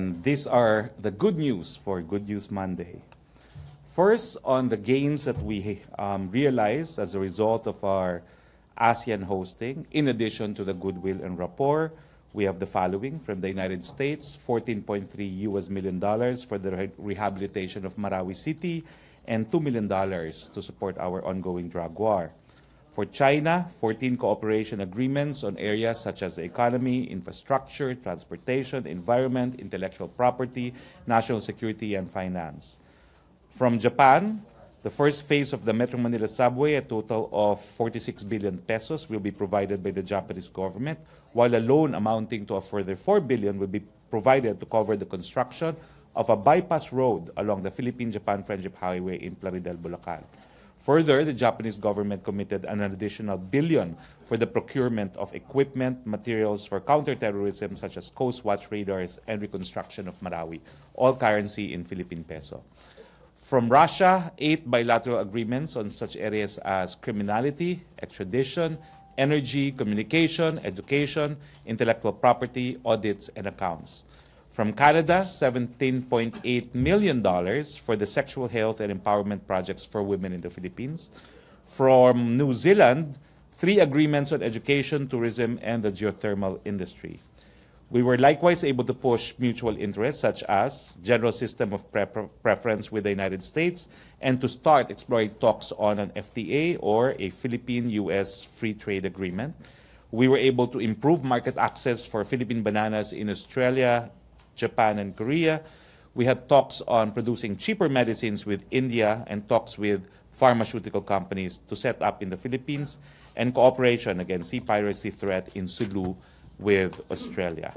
And these are the good news for Good News Monday. First, on the gains that we realized as a result of our ASEAN hosting, in addition to the goodwill and rapport, we have the following from the United States: $14.3 million for the rehabilitation of Marawi City, and $2 million to support our ongoing drug war. For China, 14 cooperation agreements on areas such as the economy, infrastructure, transportation, environment, intellectual property, national security, and finance. From Japan, the first phase of the Metro Manila subway, a total of 46 billion pesos, will be provided by the Japanese government, while a loan amounting to a further 4 billion will be provided to cover the construction of a bypass road along the Philippine-Japan Friendship Highway in Plaridel, Bulacan. Further, the Japanese government committed an additional billion for the procurement of equipment, materials for counterterrorism such as Coast Watch radars and reconstruction of Marawi, all currency in Philippine peso. From Russia, 8 bilateral agreements on such areas as criminality, extradition, energy, communication, education, intellectual property, audits, and accounts. From Canada, $17.8 million for the sexual health and empowerment projects for women in the Philippines. From New Zealand, 3 agreements on education, tourism, and the geothermal industry. We were likewise able to push mutual interests such as general system of preference with the United States and to start exploring talks on an FTA or a Philippine-U.S. free trade agreement. We were able to improve market access for Philippine bananas in Australia, Japan, and Korea. We had talks on producing cheaper medicines with India and talks with pharmaceutical companies to set up in the Philippines, and cooperation against sea piracy threat in Sulu with Australia.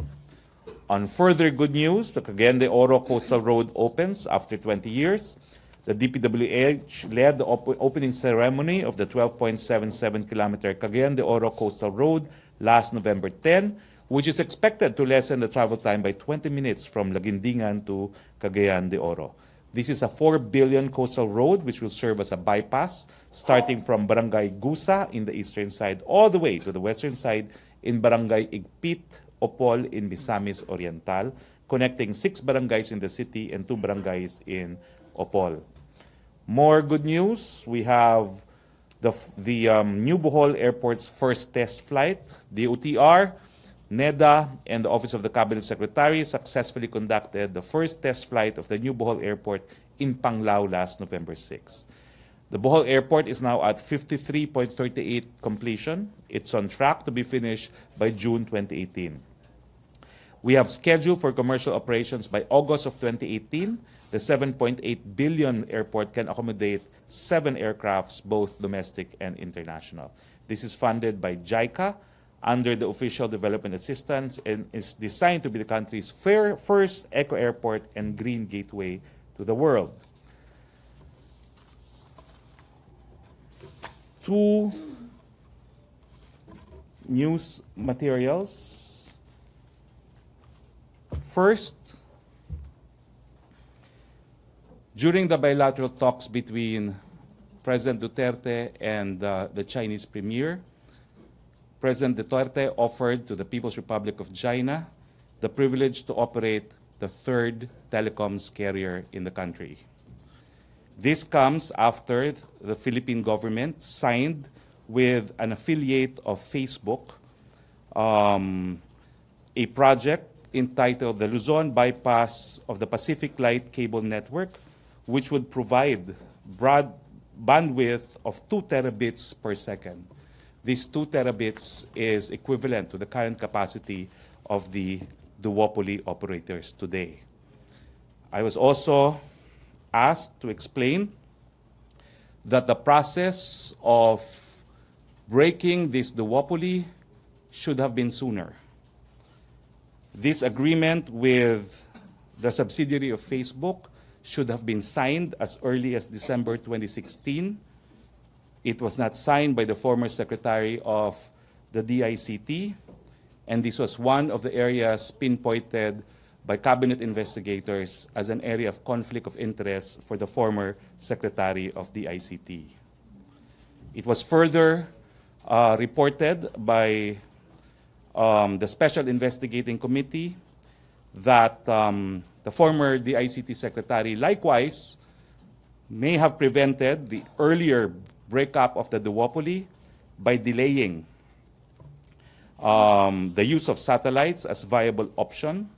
On further good news, the Cagayan de Oro Coastal Road opens after 20 years. The DPWH led the opening ceremony of the 12.77-kilometer Cagayan de Oro Coastal Road last November 10, which is expected to lessen the travel time by 20 minutes from Laguindingan to Cagayan de Oro. This is a 4 billion coastal road which will serve as a bypass starting from Barangay Gusa in the eastern side all the way to the western side in Barangay Igpit, Opol in Misamis Oriental, connecting 6 barangays in the city and 2 barangays in Opol. More good news, we have the New Bohol Airport's first test flight. The OTR, NEDA, and the Office of the Cabinet Secretary successfully conducted the first test flight of the New Bohol Airport in Panglao last November 6. The Bohol Airport is now at 53.38 completion. It's on track to be finished by June 2018. We have scheduled for commercial operations by August of 2018. The 7.8 billion airport can accommodate 7 aircrafts, both domestic and international. This is funded by JICA under the Official Development Assistance and is designed to be the country's first eco-airport and green gateway to the world. 2 news materials. First, during the bilateral talks between President Duterte and the Chinese Premier, President Duterte offered to the People's Republic of China the privilege to operate the 3rd telecoms carrier in the country. This comes after the Philippine government signed with an affiliate of Facebook a project entitled the Luzon Bypass of the Pacific Light Cable Network, which would provide broad bandwidth of 2 terabits per second. This 2 terabits is equivalent to the current capacity of the duopoly operators today. I was also asked to explain that the process of breaking this duopoly should have been sooner. This agreement with the subsidiary of Facebook should have been signed as early as December 2016. It was not signed by the former secretary of the DICT, and this was one of the areas pinpointed by cabinet investigators as an area of conflict of interest for the former secretary of the ICT. It was further reported by the Special Investigating Committee that the former DICT secretary likewise may have prevented the earlier breakup of the duopoly by delaying the use of satellites as viable option.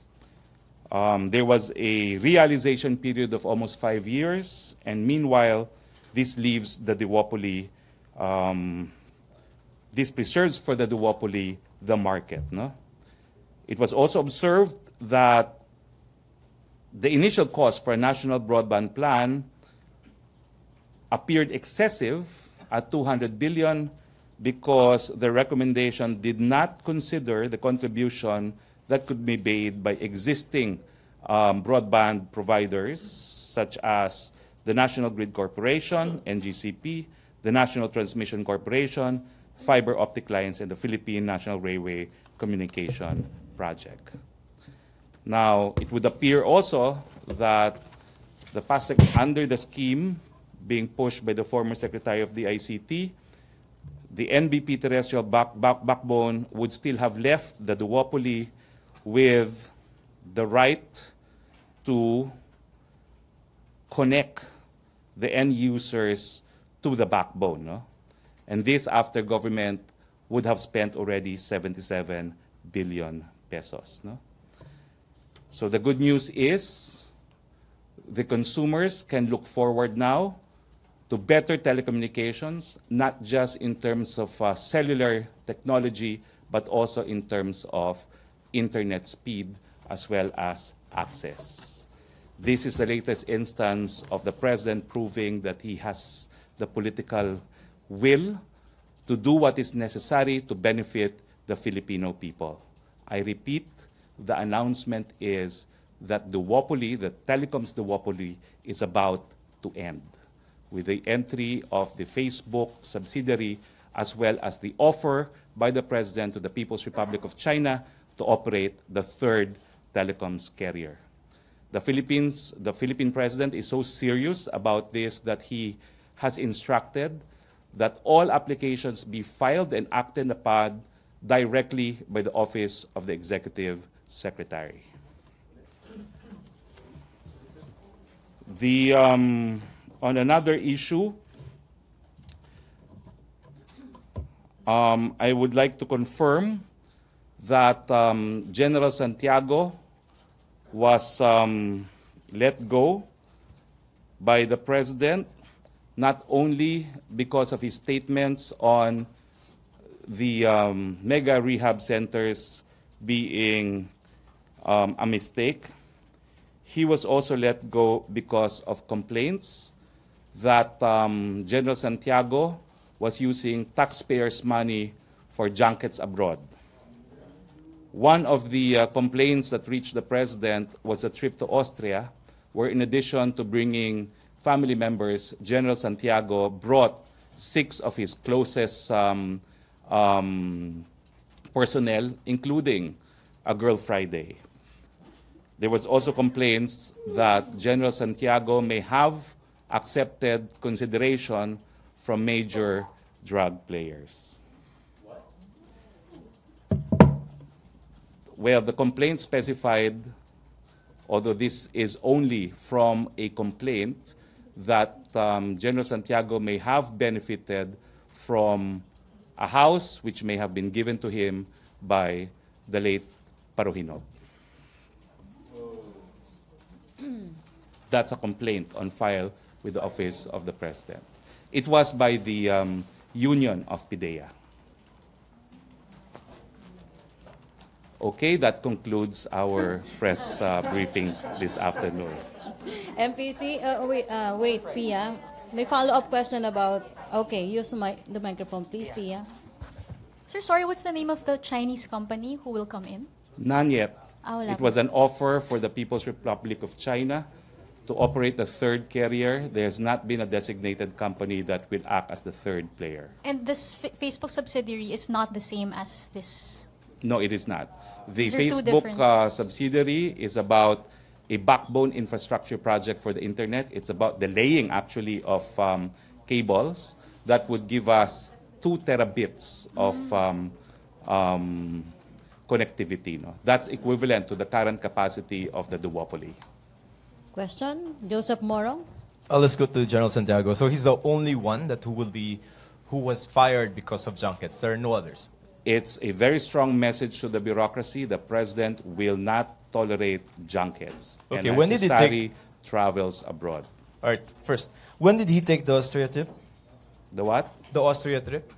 There was a realization period of almost 5 years, and meanwhile, this leaves the duopoly, this preserves for the duopoly the market. No? It was also observed that the initial cost for a national broadband plan appeared excessive at 200 billion because the recommendation did not consider the contribution that could be made by existing broadband providers such as the National Grid Corporation, NGCP, the National Transmission Corporation, fiber optic lines, and the Philippine National Railway Communication Project. Now, it would appear also that the under the scheme being pushed by the former Secretary of the ICT, the NBP terrestrial backbone would still have left the duopoly with the right to connect the end users to the backbone. No? And this after government would have spent already 77 billion pesos. No? So the good news is the consumers can look forward now to better telecommunications, not just in terms of cellular technology, but also in terms of internet speed as well as access. This is the latest instance of the president proving that he has the political will to do what is necessary to benefit the Filipino people. I repeat, the announcement is that the duopoly, the telecoms duopoly, is about to end with the entry of the Facebook subsidiary as well as the offer by the president to the People's Republic of China to operate the third telecoms carrier. The Philippine president is so serious about this that he has instructed that all applications be filed and acted upon directly by the Office of the Executive Secretary. On another issue, I would like to confirm that General Santiago was let go by the president, not only because of his statements on the mega rehab centers being a mistake. He was also let go because of complaints that General Santiago was using taxpayers' money for junkets abroad. One of the complaints that reached the president was a trip to Austria, where in addition to bringing family members, General Santiago brought 6 of his closest personnel, including a Girl Friday. There was also complaints that General Santiago may have accepted consideration from major drug players. Well, the complaint specified, although this is only from a complaint, that General Santiago may have benefited from a house which may have been given to him by the late Parohinog. That's a complaint on file with the Office of the President. It was by the Union of PIDEA. Okay, that concludes our press briefing this afternoon. MPC, wait, Pia. May follow-up question about, okay, use the microphone, please, Pia. Sir, sorry, what's the name of the Chinese company who will come in? None yet. Wala It pa. was an offer for the People's Republic of China to operate the third carrier. There has not been a designated company that will act as the third player. And this Facebook subsidiary is not the same as this. No, it is not. The These are two Facebook different- subsidiary is about a backbone infrastructure project for the internet. It's about the laying, actually, of cables that would give us 2 terabits of connectivity. No? That's equivalent to the current capacity of the duopoly. Question, Joseph Morong. Let's go to General Santiago. So he's the only one who was fired because of junkets. There are no others. It's a very strong message to the bureaucracy. The president will not tolerate junkets Okay, and when did he unnecessary travels abroad. All right, first, when did he take the Austria trip? The what? The Austria trip?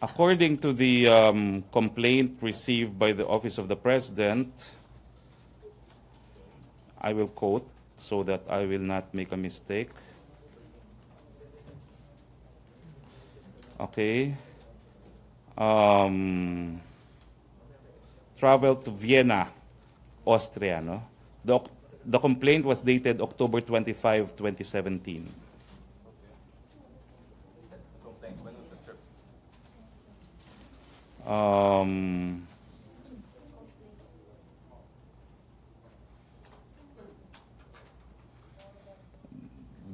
According to the complaint received by the Office of the President, I will quote so that I will not make a mistake. Okay. Traveled to Vienna, Austria. No? The complaint was dated October 25, 2017. That's the complaint. When was the trip?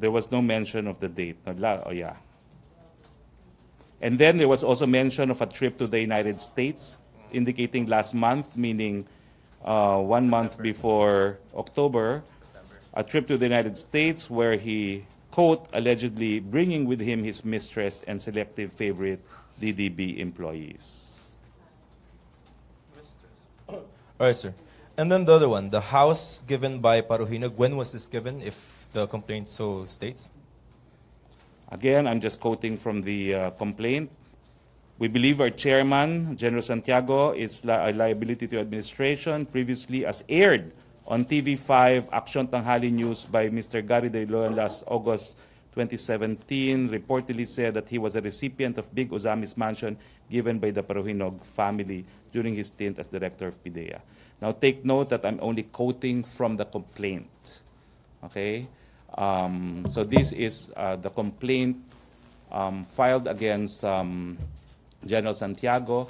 There was no mention of the date. Oh, yeah. And then there was also mention of a trip to the United States, indicating last month, meaning 1 month before October, a trip to the United States where he, quote, allegedly bringing with him his mistress and selective favorite DDB employees. All right, sir. And then the other one, the house given by Paruhinog, when was this given, if the complaint so states? Again, I'm just quoting from the complaint. We believe our chairman, General Santiago, is a liability to administration, previously as aired on TV5 Action Tanghali News by Mr. Gary De Leon last August 2017, reportedly said that he was a recipient of Big Uzami's mansion given by the Paruhinog family during his stint as director of PIDEA. Now take note that I'm only quoting from the complaint. Okay? So this is the complaint filed against General Santiago,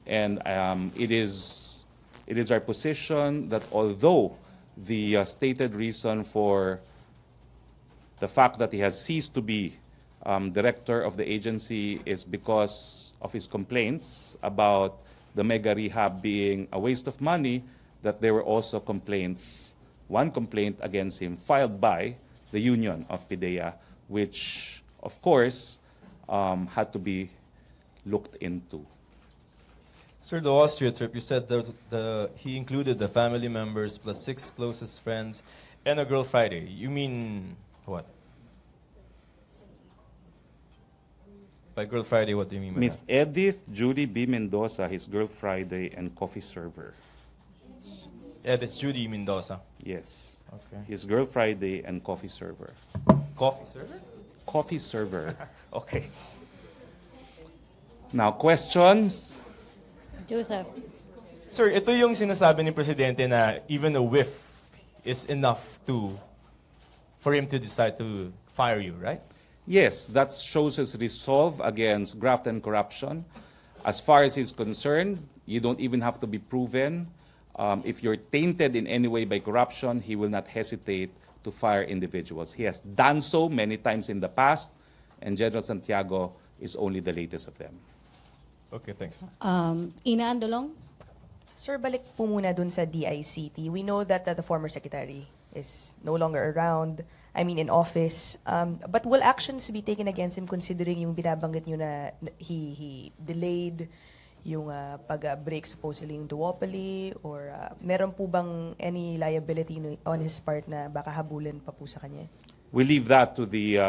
and it is our position that although the stated reason for the fact that he has ceased to be director of the agency is because of his complaints about the mega rehab being a waste of money, that there were also complaints, one complaint against him filed by the union of PIDEA, which of course had to be looked into. Sir, the Austria trip, you said that he included the family members plus 6 closest friends and a girl Friday. You mean what? By girl Friday, what do you mean by Miss that? Edith Judy B. Mendoza, his girl Friday, and coffee server. It's Judy Mendoza. Yes. Okay. His girl Friday and coffee server. Coffee server? Coffee server. Okay. Now, questions? Joseph. Sir, ito yung sinasabi ni Presidente na even a whiff is enough for him to decide to fire you, right? Yes, that shows his resolve against graft and corruption. As far as he's concerned, you don't even have to be proven. If you're tainted in any way by corruption, he will not hesitate to fire individuals. He has done so many times in the past, and General Santiago is only the latest of them. Okay, thanks. Ina Andolong. Sir, balik po muna dun sa DICT. We know that the former secretary is no longer around, in office. But will actions be taken against him considering yung binabanggit nyo na he delayed yung pag-break supposedly yung duopoly, or meron po bang any liability on his part na baka habulin pa po sa kanya? We leave that to the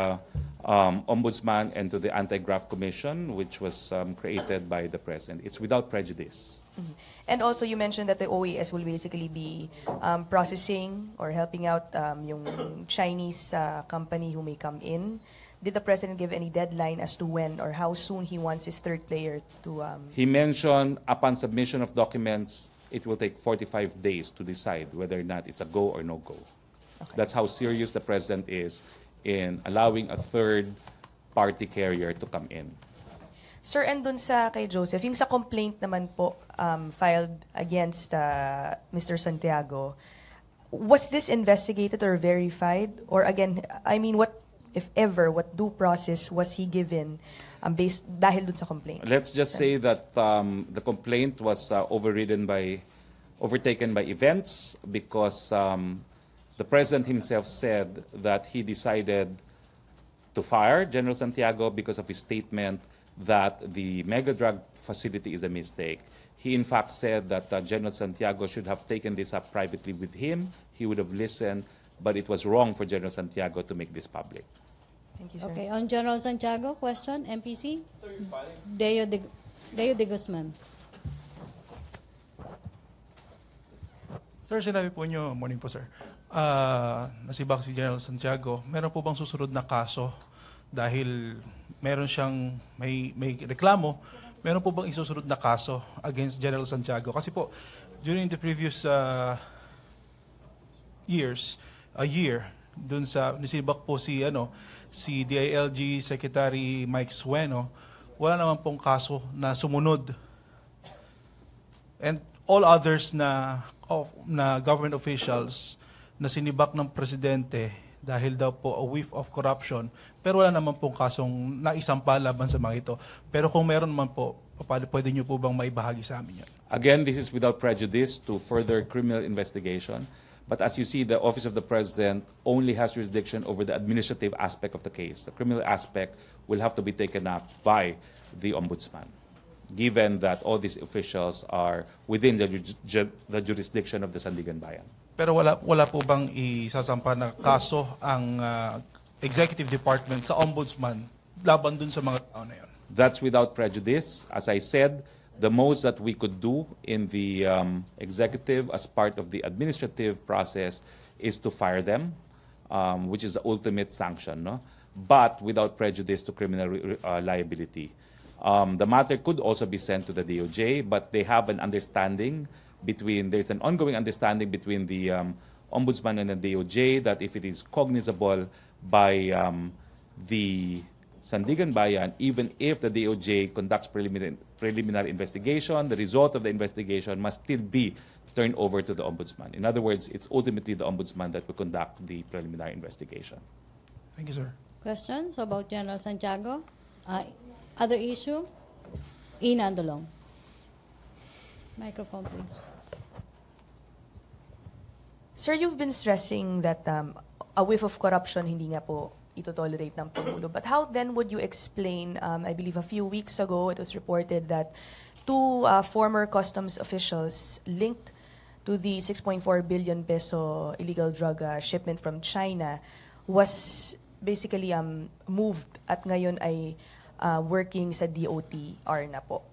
Ombudsman and to the Anti-Graft Commission, which was created by the President. It's without prejudice. Mm-hmm. And also, you mentioned that the OAS will basically be processing or helping out yung Chinese company who may come in. Did the President give any deadline as to when or how soon he wants his third player to... He mentioned upon submission of documents, it will take 45 days to decide whether or not it's a go or no go. Okay. That's how serious the President is in allowing a third-party carrier to come in. Sir, and dun sa kay Joseph, yung sa complaint naman po filed against Mr. Santiago, was this investigated or verified? Or again, if ever, what due process was he given based dahil dun sa complaint? Let's just say that the complaint was overtaken by events because the president himself said that he decided to fire General Santiago because of his statement that the mega drug facility is a mistake. He in fact said that General Santiago should have taken this up privately with him. He would have listened, but it was wrong for General Santiago to make this public. Thank you, sir. Okay, on General Santiago, question, MPC? Deo de Guzman. Sir, sinabi po nyo, morning po sir, nasibak si General Santiago. Meron po bang susunod na kaso dahil meron siyang may reklamo? Meron po bang isusunod na kaso against General Santiago? Kasi po, during the previous year, dun sa nasibak po si DILG Secretary Mike Sueno, wala naman pong kaso na sumunod. And all others na government officials na sinibak ng presidente dahil daw po a whiff of corruption, pero wala naman pong kasong naisampa laban sa mga ito. Pero kung meron naman po, pwede nyo po bang maibahagi sa amin yan? Again, this is without prejudice to further criminal investigation. But as you see, the Office of the President only has jurisdiction over the administrative aspect of the case. The criminal aspect will have to be taken up by the Ombudsman, given that all these officials are within the jurisdiction of the Sandigan Bayan. Pero wala po bang isasampa na kaso ang executive department sa ombudsman laban dun sa mga tao na yun? That's without prejudice. As I said, the most that we could do in the executive as part of the administrative process is to fire them, which is the ultimate sanction, no? But without prejudice to criminal liability. The matter could also be sent to the DOJ, but they have an understanding there's an ongoing understanding between the Ombudsman and the DOJ that if it is cognizable by the Sandigan Bayan, even if the DOJ conducts preliminary investigation, the result of the investigation must still be turned over to the Ombudsman. In other words, it's ultimately the Ombudsman that will conduct the preliminary investigation. Thank you, sir. Questions about General Santiago? Other issue? Ina Andolong. Microphone, please. Sir, you've been stressing that a whiff of corruption hindi nga po ito-tolerate ng Pangulo. But how then would you explain, I believe a few weeks ago, it was reported that two former customs officials linked to the 6.4 billion peso illegal drug shipment from China was basically moved at ngayon ay working sa DOTR na po.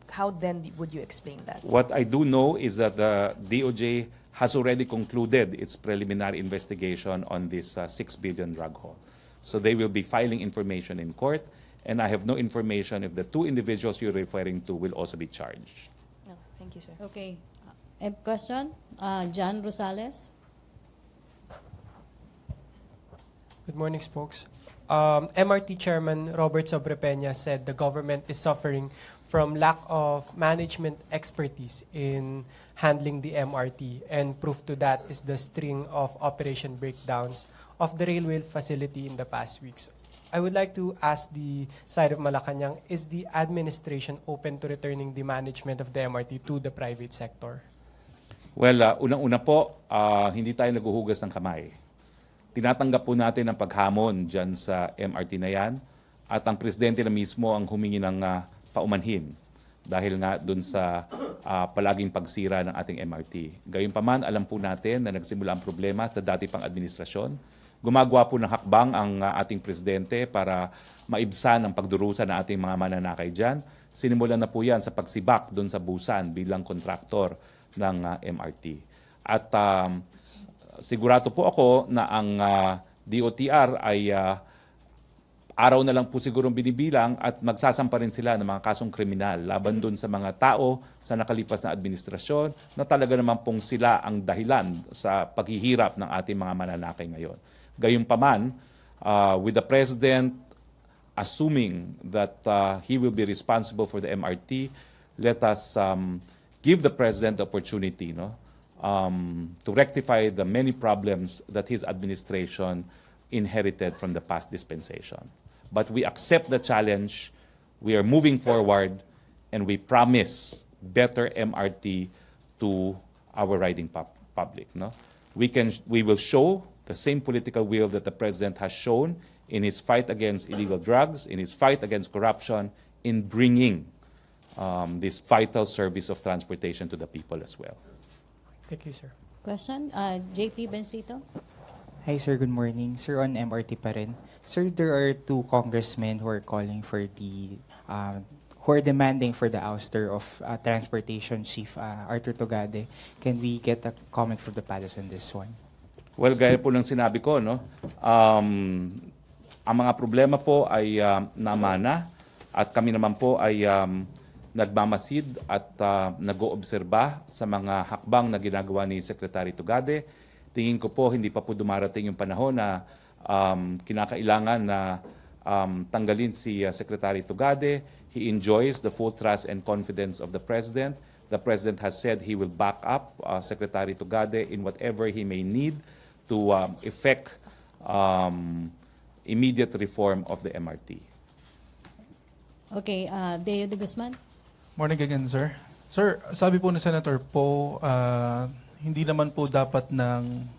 How then would you explain that? What I do know is that the DOJ has already concluded its preliminary investigation on this 6 billion drug haul. So they will be filing information in court, and I have no information if the two individuals you're referring to will also be charged. No, thank you, sir. Okay. Question? John Rosales. Good morning, Spokes. MRT Chairman Robert Sobrepeña said the government is suffering from lack of management expertise in handling the MRT, and proof to that is the string of operation breakdowns of the railway facility in the past weeks. I would like to ask the side of Malacañang, is the administration open to returning the management of the MRT to the private sector? Well, unang-una po, hindi tayo naguhugas ng kamay. Tinatanggap po natin ang paghamon dyan sa MRT na yan, at ang presidente na mismo ang humingi ng paumanhin dahil nga dun sa palaging pagsira ng ating MRT. Gayunpaman, alam po natin na nagsimula ang problema sa dati pang administrasyon. Gumagawa po ng hakbang ang ating presidente para maibsan ang pagdurusa ng ating mga mananakay dyan. Sinimulan na po yan sa pagsibak dun sa Busan bilang kontraktor ng MRT. At sigurado po ako na ang DOTR ay araw na lang po sigurong binibilang at magsasampa rin sila ng mga kasong kriminal laban doon sa mga tao sa nakalipas na administrasyon na talaga naman pong sila ang dahilan sa paghihirap ng ating mga mananakay ngayon. Gayunpaman, with the President assuming that he will be responsible for the MRT, let us give the President the opportunity to rectify the many problems that his administration inherited from the past dispensation. But we accept the challenge, we are moving forward, and we promise better MRT to our riding public. No? We will show the same political will that the President has shown in his fight against illegal drugs, in his fight against corruption, in bringing this vital service of transportation to the people as well. Thank you, sir. Question, JP Bencito. Hi, sir. Good morning. Sir, on MRT pa rin. Sir, there are two congressmen who are calling for who are demanding for the ouster of Transportation Chief Arthur Togade. Can we get a comment from the palace on this one? Well, gaya po ng sinabi ko, no? Ang mga problema po ay namana at kami naman po ay nagmamasid at nag-oobserba sa mga hakbang na ginagawa ni Secretary Togade. Tingin ko po hindi pa po dumarating yung panahon na kinakailangan na tanggalin si Secretary Togade. He enjoys the full trust and confidence of the President. The President has said he will back up Secretary Togade in whatever he may need to effect immediate reform of the MRT. Okay, Deo de Guzman. Morning again, sir. Sir, sabi po ni Senator Poe, hindi naman po dapat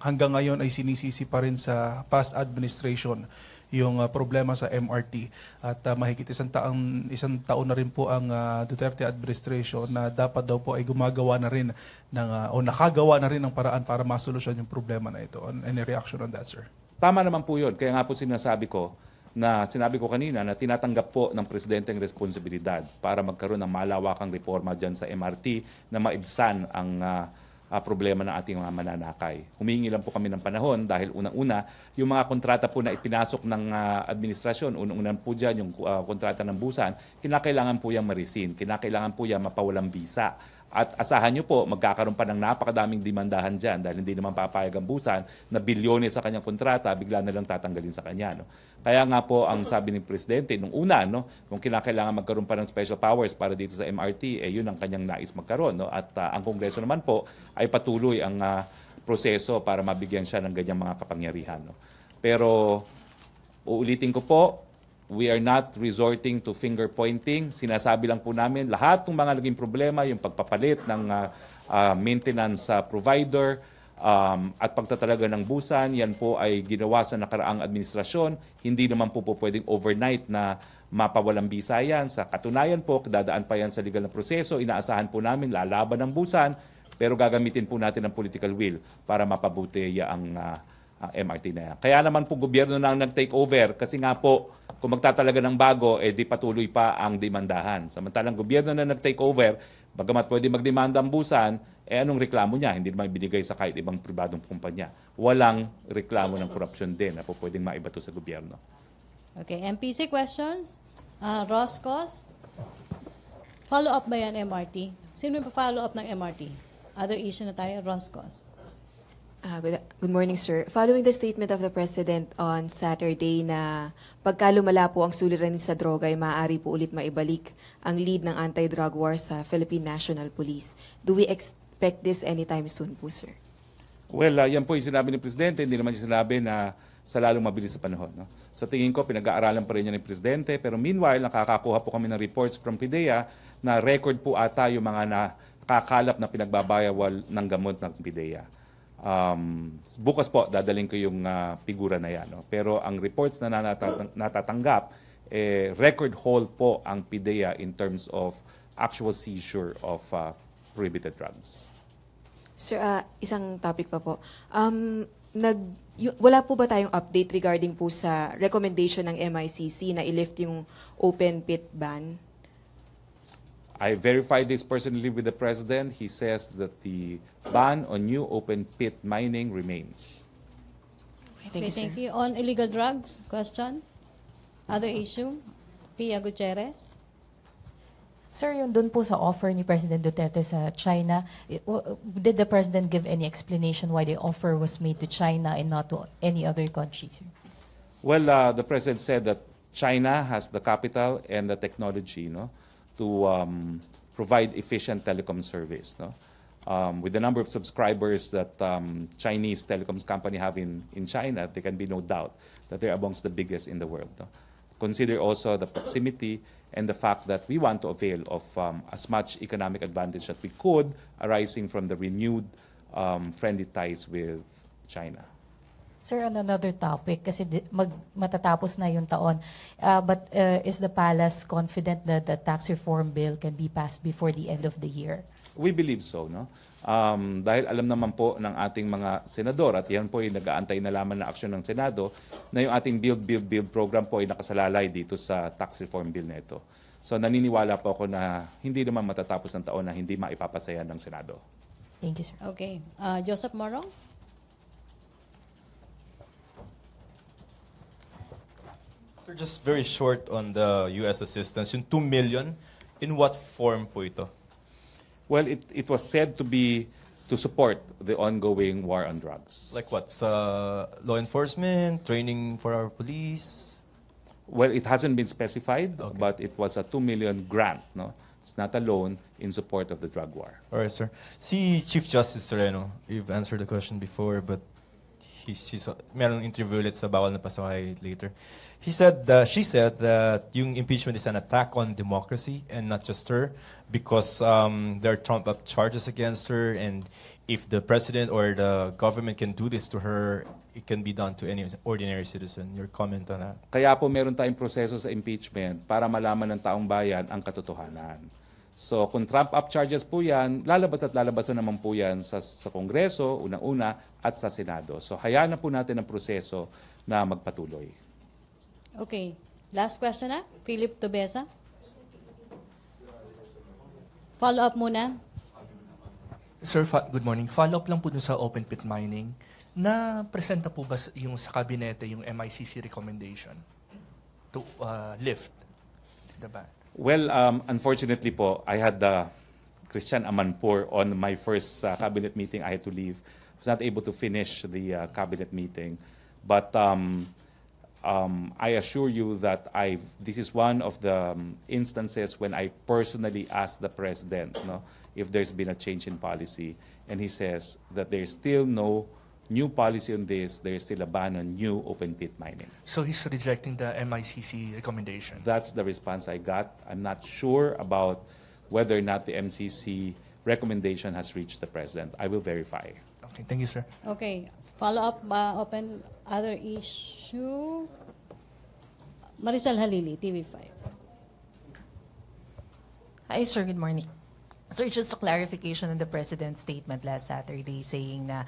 hanggang ngayon ay sinisisi pa rin sa past administration yung problema sa MRT. At mahigit isang taon na rin po ang Duterte administration na dapat daw po ay gumagawa na rin o nakagawa na rin ng paraan para masolusyon yung problema na ito. Any reaction on that, sir? Tama naman po yun. Kaya nga po sinabi ko kanina na tinatanggap po ng Presidente ang responsibilidad para magkaroon ng malawakang reforma dyan sa MRT na maibsan ang problema ng ating mga mananakay. Humingi lang po kami ng panahon dahil unang-una, yung mga kontrata po na ipinasok ng administrasyon, unang-unan po dyan yung kontrata ng busan, kinakailangan po yung ma-rescind, kinakailangan po yung mapawalang visa. At asahan nyo po, magkakaroon pa ng napakadaming demandahan dyan dahil hindi naman papayag ang busan na bilyones sa kanyang kontrata, bigla na lang tatanggalin sa kanya. No? Kaya nga po ang sabi ng Presidente, nung una, no, kung kinakailangan magkaroon pa ng special powers para dito sa MRT, yun ang kanyang nais magkaroon. No? At ang Kongreso naman po ay patuloy ang proseso para mabigyan siya ng ganyang mga kapangyarihan. No? Pero uulitin ko po, we are not resorting to finger pointing. Sinasabi lang po namin lahat ng mga naging problema, yung pagpapalit ng maintenance provider at pagtatalaga ng busan, yan po ay ginawa sa nakaraang administrasyon. Hindi naman po pwedeng overnight na mapawalang bisa yan. Sa katunayan po, dadaan pa yan sa legal na proseso. Inaasahan po namin lalaban ng busan, pero gagamitin po natin ang political will para mapabuti ang MRT na yan. Kaya naman po gobyerno na ang nag-take over kasi nga po kung magtatalaga ng bago, di patuloy pa ang demandahan. Samantalang gobyerno na nag-take over, bagamat pwede magdemanda ang busan, anong reklamo niya? Hindi naman binigay sa kahit ibang pribadong kumpanya. Walang reklamo ng korupsyon din na po pwedeng maibato sa gobyerno. Okay, MPC questions? Roscos? Follow-up ba yan MRT? Sino yung follow up ng MRT? Other issue na tayo, Roscos. Good morning, sir. Following the statement of the President on Saturday na pagka lumala po ang suliranin sa droga ay maaari po ulit maibalik ang lead ng anti-drug war sa Philippine National Police. Do we expect this anytime soon po, sir? Well, yan po yung sinabi ni Presidente. Hindi naman yung sinabi na sa lalong mabilis sa panahon. No? So tingin ko, pinag-aaralan pa rin yan ni Presidente. Pero meanwhile, nakakakuha po kami ng reports from PIDEA na record po ata yung mga nakakalap na pinagbabayawal ng gamot ng PIDEA. Bukas po dadaling ko yung figura na yan. No? Pero ang reports na natatanggap, record hold po ang PIDEA in terms of actual seizure of prohibited drugs. Sir, isang topic pa po. Wala po ba tayong update regarding po sa recommendation ng MICC na i-lift yung open pit ban? I verified this personally with the President. He says that the ban on new open pit mining remains. Okay, thank you. On illegal drugs, question? Other issue? Pia Gutierrez? Sir, yun dun po sa offer ni President Duterte sa China, did the President give any explanation why the offer was made to China and not to any other country, sir? Well, the President said that China has the capital and the technology, no, to provide efficient telecom service. No? with the number of subscribers that Chinese telecoms company have in China, there can be no doubt that they're amongst the biggest in the world. No? Consider also the proximity and the fact that we want to avail of as much economic advantage that we could arising from the renewed friendly ties with China. Sir, on another topic, kasi matatapos na yung taon, but is the palace confident that the tax reform bill can be passed before the end of the year? We believe so, no? Dahil alam naman po ng ating mga senador, at yan po ay nag-aantay na lamang na aksyon ng Senado, na yung ating build program po ay nakasalalay dito sa tax reform bill na ito. So naniniwala po ako na hindi naman matatapos ng taon na hindi maipapasaya ng Senado. Thank you, sir. Okay. Joseph Morong? Sir, just very short on the U.S. assistance. Yung 2 million, in what form po ito? Well, it was said to be to support the ongoing war on drugs. Like what? Sa law enforcement, training for our police? Well, it hasn't been specified, Okay. but it was a 2 million grant. No, it's not a loan in support of the drug war. All right, sir. Si Chief Justice Sereno, you've answered the question before, but she's merong interview ulit sa Bawal na Pasaway later. She said that yung impeachment is an attack on democracy and not just her because there are trumped-up charges against her, and if the president or the government can do this to her, it can be done to any ordinary citizen. Your comment on that? Kaya po meron tayong proseso sa impeachment para malaman ng taong bayan ang katotohanan. So kung trump-up charges po yan, lalabas at lalabasan naman po yan sa Kongreso, unang-una, at sa Senado. So hayaan na po natin ang proseso na magpatuloy. Okay. Last question na. Philip Tobesa. Follow-up muna. Sir, good morning. Follow-up lang po dun sa open pit mining. Na-presenta po ba yung sa kabinete yung MICC recommendation to lift the ban? Well, unfortunately po, I had Christian Amanpour on my first cabinet meeting. I had to leave. I was not able to finish the cabinet meeting. But I assure you that this is one of the instances when I personally asked the president, no, if there's been a change in policy. And he says that there's still no new policy on this. There's still a ban on new open pit mining. So he's rejecting the MICC recommendation? That's the response I got. I'm not sure about whether or not the MCC recommendation has reached the president. I will verify. Okay, thank you, sir. Okay. Follow-up, open other issue. Maricel Halili, TV5. Hi, sir. Good morning. Sir, just a clarification on the President's statement last Saturday saying na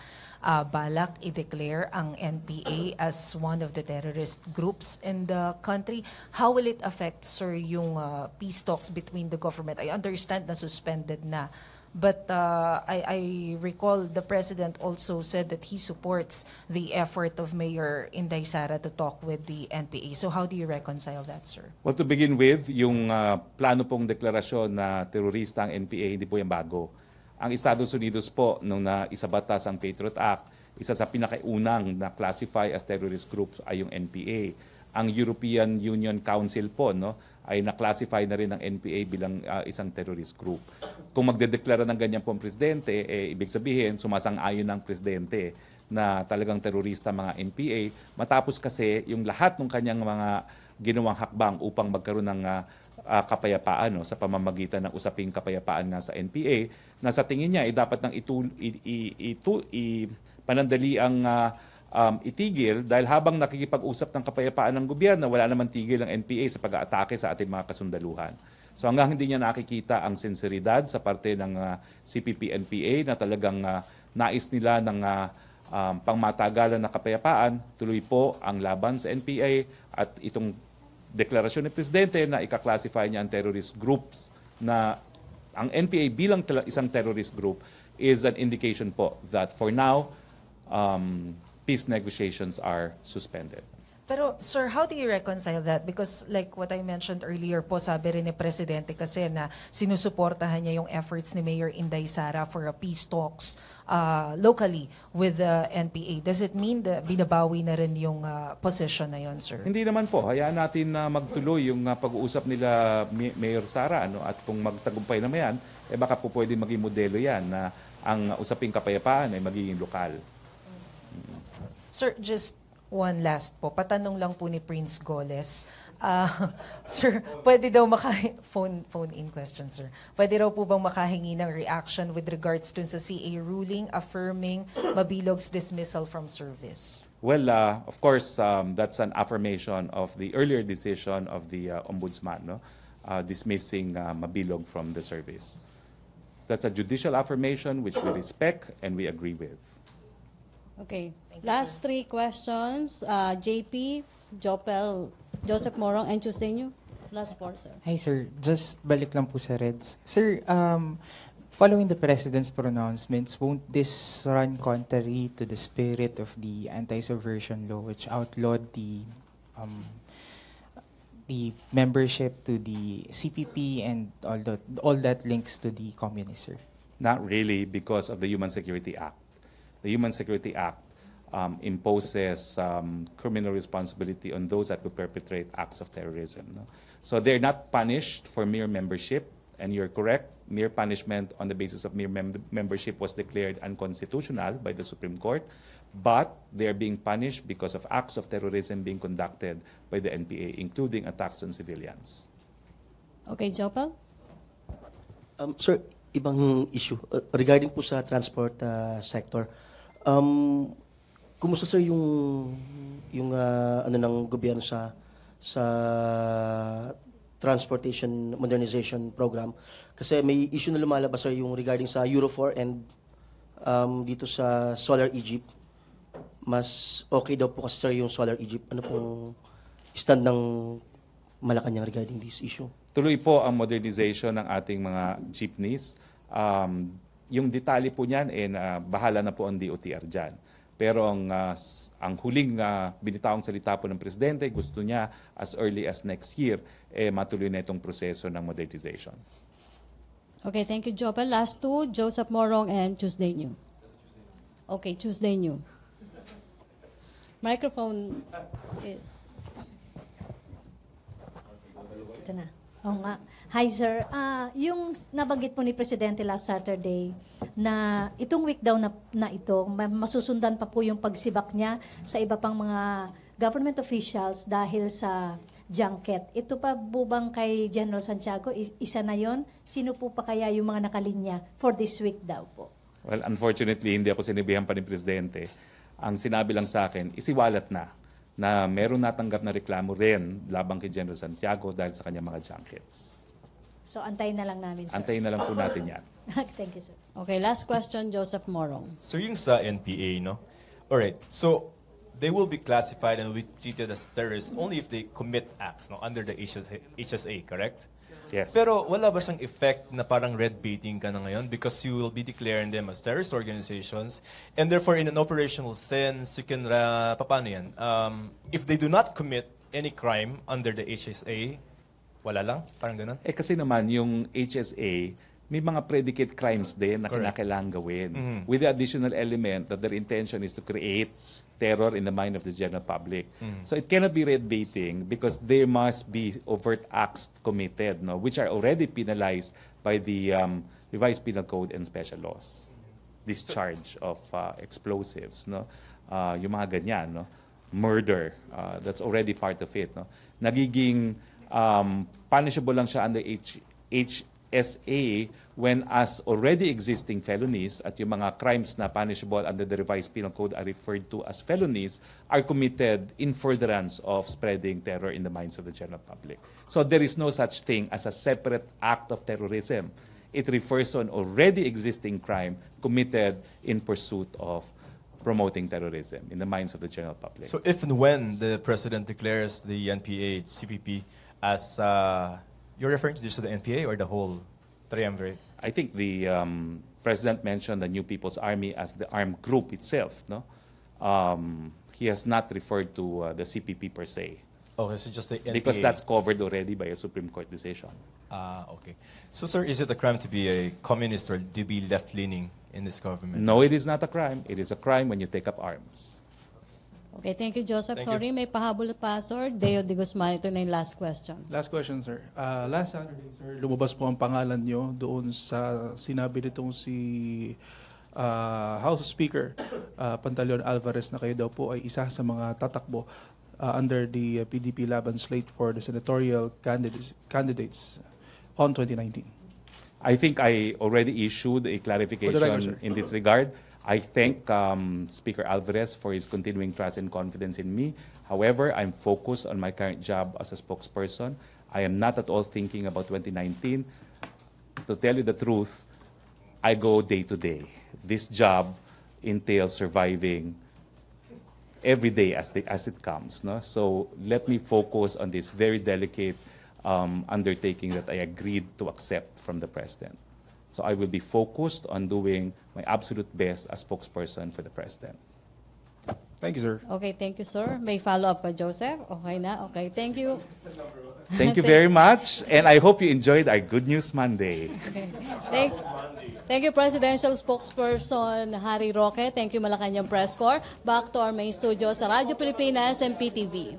balak i-declare ang NPA as one of the terrorist groups in the country. How will it affect, sir, yung peace talks between the government? I understand na suspended na. But I recall the President also said that he supports the effort of Mayor Inday Sara to talk with the NPA. So how do you reconcile that, sir? Well, to begin with, yung plano pong deklarasyon na terorista ang NPA, hindi po yan bago. Ang Estados Unidos po, nung naisabatas ang Patriot Act, isa sa pinakaunang na classify as terrorist group ay yung NPA. Ang European Union Council po, no, ay na-classify na rin ng NPA bilang isang terrorist group. Kung magdedeklara ng ganyan po ang presidente, ibig sabihin, sumasang-ayon ng presidente na talagang terorista mga NPA, matapos kasi yung lahat ng kanyang mga ginawang hakbang upang magkaroon ng kapayapaan, no, sa pamamagitan ng usaping kapayapaan nga sa NPA, na sa tingin niya ay dapat nang panandali ang itigil dahil habang nakikipag-usap ng kapayapaan ng gobyerno, wala naman tigil ng NPA sa pag-aatake sa ating mga kasundaluhan. So hanggang hindi niya nakikita ang sinseridad sa parte ng CPP-NPA na talagang nais nila ng pangmatagalan na kapayapaan, tuloy po ang laban sa NPA at itong deklarasyon ni Presidente na ika-classify niya ang terrorist groups na ang NPA bilang isang terrorist group is an indication po that for now, peace negotiations are suspended. Pero, sir, how do you reconcile that? Because like what I mentioned earlier po, sabi rin ni Presidente kasi na sinusuportahan niya yung efforts ni Mayor Inday Sara for a peace talks locally with the NPA. Does it mean that binabawi na rin yung position na yon, sir? Hindi naman po. Hayaan natin na magtuloy yung pag-uusap nila Mayor Sara. Ano? At kung magtagumpay naman yan, baka po pwede maging modelo yan na ang usaping kapayapaan ay magiging lokal. Sir, just one last po. Patanong lang po ni Prince Goles. Sir, pwede daw phone-in question, sir. Pwede raw po bang makahingi ng reaction with regards to sa CA ruling affirming Mabilog's dismissal from service? Well, of course, that's an affirmation of the earlier decision of the Ombudsman, no? Dismissing Mabilog from the service. That's a judicial affirmation which we respect and we agree with. Okay. Last three questions. JP, Jopel, Joseph Morong, and Tuesday. Last four, sir. Hi, sir. Just balik lang po sa Reds. Sir, following the President's pronouncements, won't this run contrary to the spirit of the anti-subversion law which outlawed the membership to the CPP and all that links to the communists, sir? Not really, because of the Human Security Act. The Human Security Act imposes criminal responsibility on those that would perpetrate acts of terrorism. No? So they're not punished for mere membership, and you're correct, mere punishment on the basis of mere membership was declared unconstitutional by the Supreme Court, but they're being punished because of acts of terrorism being conducted by the NPA, including attacks on civilians. Okay, Jopel? Sir, ibang issue regarding po sa transport sector. Kumusta sir yung ano ng gobyerno sa transportation modernization program? Kasi may issue na lumalabas sir yung regarding sa Euro 4 and dito sa Solar Egypt. Mas okay daw po kasi sir yung Solar Egypt. Ano pong stand ng Malacañang regarding this issue? Tuloy po ang modernization ng ating mga jeepneys. Yung detalye po niyan, bahala na po ang DOTR dyan. Pero ang huling binitawang salita po ng Presidente, gusto niya as early as next year, matuloy na itong proseso ng modernization. Okay, thank you, Jopel. Last two, Joseph Morong and Tuesday New. Okay, Tuesday New. Microphone. Ito na. Oo nga. Hi, sir. Yung nabanggit po ni Presidente last Saturday na itong week daw na ito, masusundan pa po yung pagsibak niya sa iba pang mga government officials dahil sa junket. Ito pa po bang kay General Santiago? Isa na yon? Sino po pa kaya yung mga nakalinya for this week daw po? Well, unfortunately, hindi ako sinabihan pa ni Presidente. Ang sinabi lang sa akin, isiwalat na meron natanggap na reklamo rin labang kay General Santiago dahil sa kanyang mga junkets. So, antayin na lang namin, sir. Antayin na lang po natin yan. Thank you, sir. Okay, last question, Joseph Morong. So yung sa NPA, no? Alright, so they will be classified and will be treated as terrorists only if they commit acts, no, under the HSA, correct? Yes. Pero wala ba siyang effect na parang red baiting ka na ngayon because you will be declaring them as terrorist organizations and therefore in an operational sense, you can, paano yan? If they do not commit any crime under the HSA, wala lang? Parang ganun? Kasi naman, yung HSA, may mga predicate crimes din na kinakailangan gawin. With the additional element that their intention is to create terror in the mind of the general public. So it cannot be red baiting because there must be overt acts committed, no, which are already penalized by the revised penal code and special laws. Discharge of explosives, no, yung mga ganyan, no, murder, that's already part of it, no. Nagiging punishable lang siya under HSA when as already existing felonies at yung mga crimes na punishable under the revised penal code are referred to as felonies are committed in furtherance of spreading terror in the minds of the general public. So there is no such thing as a separate act of terrorism. It refers to an already existing crime committed in pursuit of promoting terrorism in the minds of the general public. So if and when the President declares the NPA, CPP, as, you're referring to just the NPA or the whole triumvirate? I think the President mentioned the New People's Army as the armed group itself, no? He has not referred to the CPP per se. Okay, so just the NPA. Because that's covered already by a Supreme Court decision. Okay. So, sir, is it a crime to be a communist or to be left-leaning in this government? No, it is not a crime. It is a crime when you take up arms. Okay, thank you, Joseph. Thank Sorry, you. may pahabol pa, sir. Deo de Guzman, ito na yung last question. Last question, sir. Last Saturday, sir, lumabas po ang pangalan nyo doon sa sinabi nitong si House Speaker Pantaleon Alvarez na kayo daw po ay isa sa mga tatakbo under the PDP Laban slate for the senatorial candidates on 2019. I think I already issued a clarification in this regard. I thank Speaker Alvarez for his continuing trust and confidence in me. However, I'm focused on my current job as a spokesperson. I am not at all thinking about 2019. To tell you the truth, I go day to day. This job entails surviving every day as it comes. No? So let me focus on this very delicate undertaking that I agreed to accept from the President. So I will be focused on doing my absolute best as spokesperson for the President. Thank you, sir. Okay, thank you, sir. May follow-up ka, Joseph? Okay na? Okay, thank you. Thank you very much, and I hope you enjoyed our Good News Monday. Okay. Thank you, Presidential Spokesperson Harry Roque. Thank you, Malacañang Press Corps. Back to our main studio sa Radyo Pilipinas and PTV.